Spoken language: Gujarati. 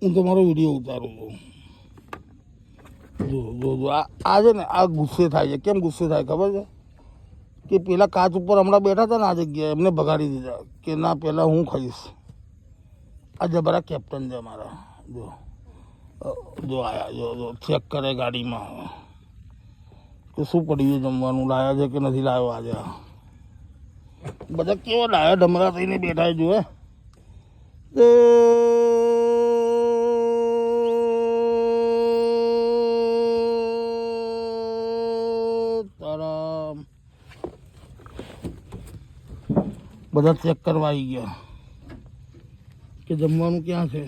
હું તમારો વિડીયો ઉતારું છું. જો જો જો આ છે ને, આ ગુસ્સે થાય છે. કેમ ગુસ્સે થાય ખબર છે? કે પેલા કાચ ઉપર હમણાં બેઠા હતા ને આ જગ્યાએ, એમને ભગાડી દીધા કે ના પહેલાં હું ખાઈશ. આ જબરા કેપ્ટન છે અમારા. જો જો આયા, જો જો ચેક કરે ગાડીમાં કે શું પડ્યું જમવાનું, લાયા છે કે નથી લાવ્યો. આજે બધા કેવો લાયા ડમરા થઈને બેઠા જો. તારા બધા ચેક કરવા આવી ગયા કે જમવાનું ક્યાં છે.